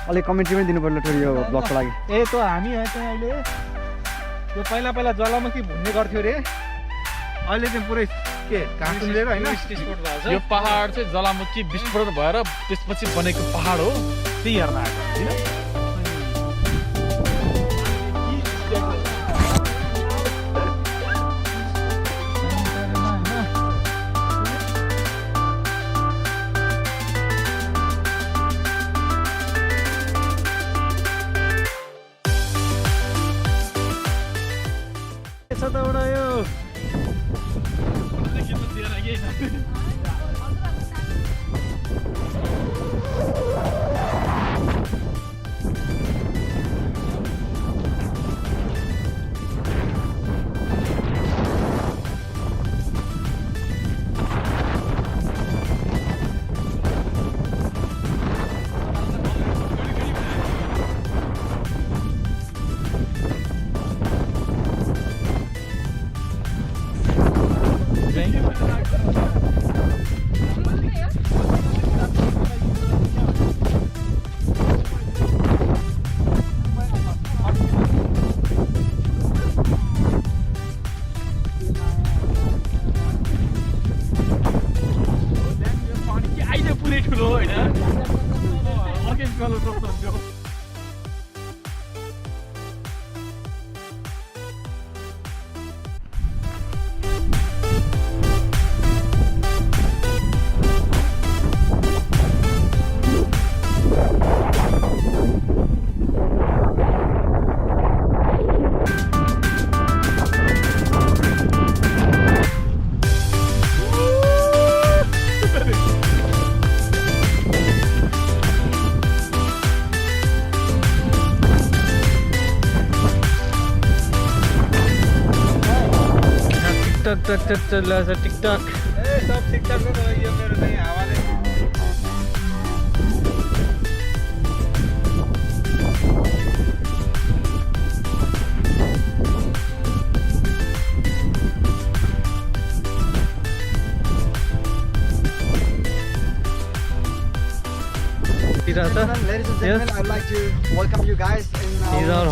अलि कमेन्ट्री पनि दिनु पर्यो थोरै यो ब्लगको लागि ए त हामी चाहिँ अहिले यो पहिला पहिला ज्वालामुखी घुम्ने गर्थ्यो रे अहिले चाहिँ पुरै के घाँस लिएर हैन यो पहाड चाहिँ ज्वालामुखी विस्फोट भएर त्यसपछि बनेको पहाड हो त्यही हेर्न आएको हैन टिकटक ए सब टिकटक हो यो मेरो चाहिँ हावाले Ladies and gentlemen, I'd like to welcome you guys in our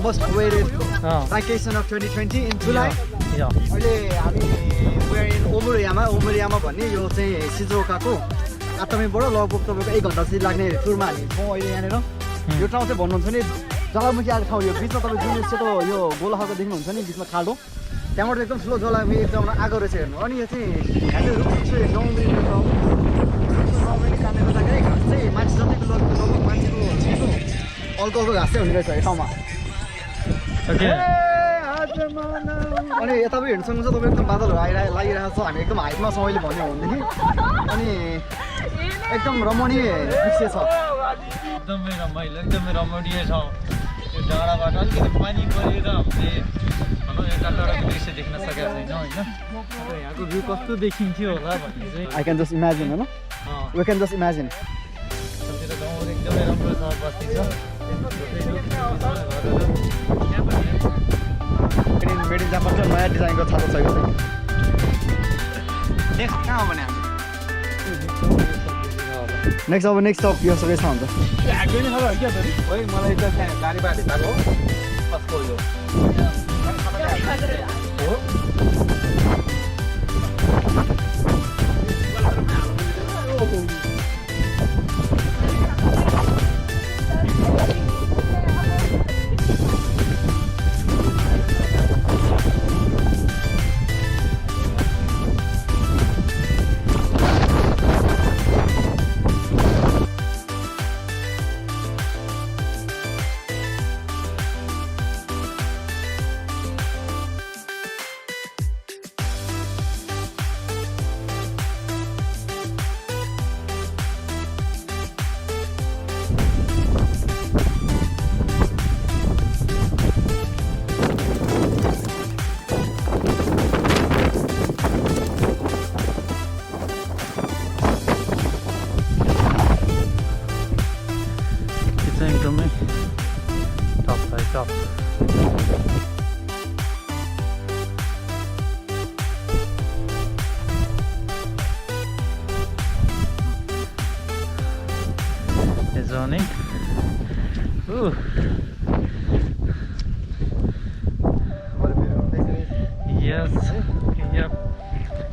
most awaited vacation of 2020 in July. अहिले हामी we're in Ōmuroyama भन्ने यो चाहिँ सिजुओकाको आत्मीबाट लगभग तपाईँको 1 घन्टा जति लाग्ने टुरमा हामी छौँ अहिले यहाँनिर यो ठाउँ चाहिँ भन्नुहुन्छ नि ज्वालामुखी आएको ठाउँ यो बिचमा तपाईँ जुन सेतो यो गोला खालको देख्नुहुन्छ नि बिचमा खाल्डो त्यहाँबाट एकदम ठुलो ज्वालामुखी एकदम आएको रहेछ हेर्नु अनि यो चाहिँ हामीले रुखी चाहिँ गाउँदैको कारणले गर्दाखेरि घाँस चाहिँ मान्छे जतिको लगभग मान्छेको छिटो अल्कोहलको घाँस चाहिँ हुने रहेछ यो ठाउँमा अनि यता पनि हेर्नु सक्नुहुन्छ तपाईँ एकदम बादलहरू लागिरहेको छ हामी एकदम हाइटमा छौँ अहिले भन्यो भनेदेखि अनि एकदम रमणीय दृश्य छ एकदमै रमाइलो एकदमै रमणीय छ यो डाँडाबाट अलिकति पानी परेर हामीले यताबाट दृश्य देख्न सकेका छैनौँ होइन यहाँको भ्यू कस्तो देखिन्थ्यो होला भन्ने चाहिँ आई क्यान जस्ट इमेजिन होइन वी क्यान जस्ट इमेजिन गाउँहरू एकदमै राम्रो छ बस्ती छ मेड इन जापान चाहिँ नयाँ डिजाइनको छातो छ यो चाहिँ नेक्स्ट कहाँ हो भने हामी नेक्स्ट अप यो सबै छ हुन्छ मलाई त त्यहाँ गाडी बाटो भएको कसको यो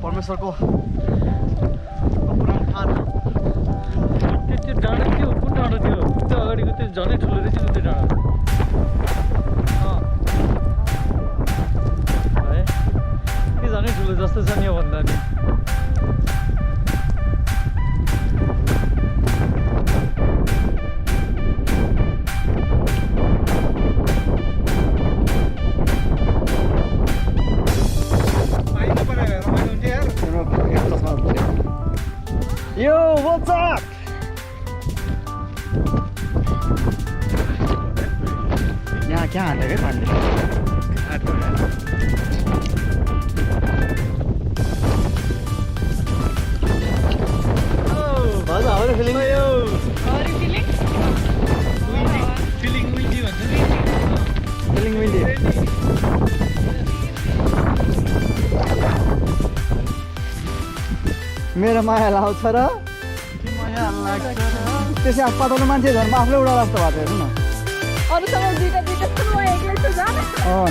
परमेश्वरको पुरानो ठाउँ त्यो डाँडा थियो कुन डाँडा थियो त्यो अगाडिको त्यो झनै ठुलो रहेछ नि त्यो डाँडा है त्यो झनै ठुलो जस्तो छ नि योभन्दा नि Yo, what's up? यहाँ क्या हाल्ने है पानीले भाजा हाउ फिलिङ यो फिलिङ विन्डी भन्छ नि फिलिङ विन्डी मेरो माया लाउँछ र माया लाग्छ त्यसै अस्पतालमा मान्छे घरमा आफूले उडा जस्तो भएको हेर्नु न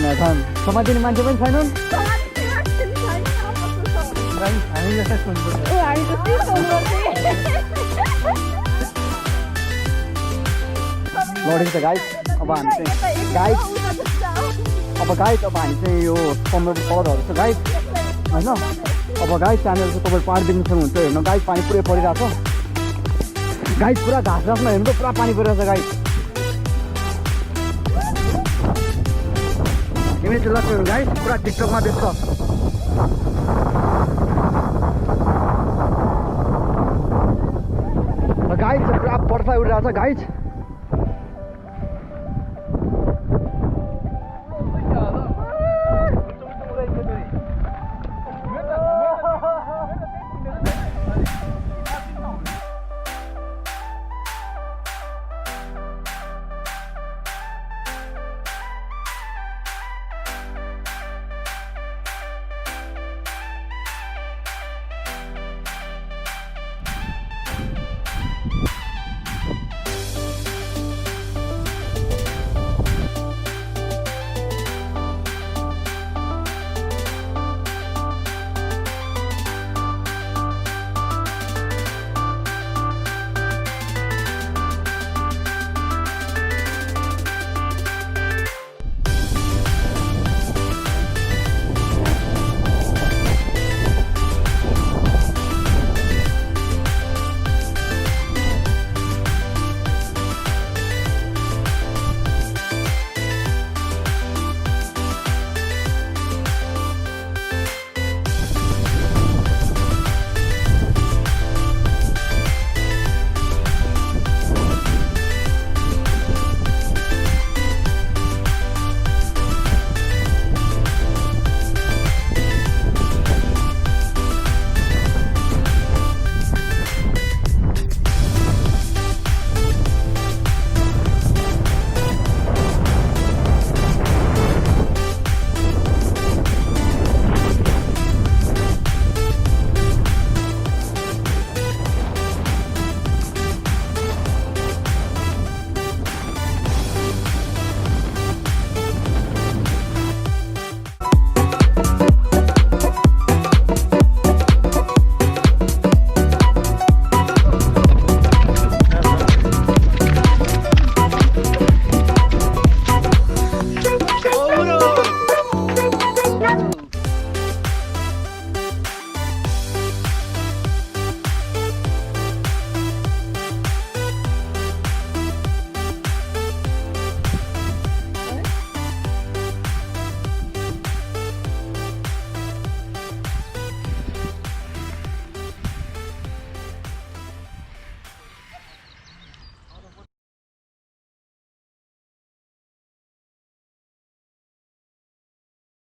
न छन् समातिने मान्छे पनि छैनन् हामी जस्तै सुन्नुपर्छ लडेको छ गाइस अब हामी चाहिँ गाइस अब हामी चाहिँ यो समुद्र पदहरू छ गाइस होइन अब गाइस त्यहाँनिर चाहिँ तपाईँ पाहाड देख्नु सक्नुहुन्छ हेर्नु गाइस पानी पुरै परिरहेको छ गाइस पुरा घाँस घाँसमा हेर्नु पुरा पानी परिरहेको छ गाइस इमेज लक्ष्यहरू गाइस पुरा टिकटकमा देख्छ गाइस पुरा बर्फा उडिरहेको छ गाइस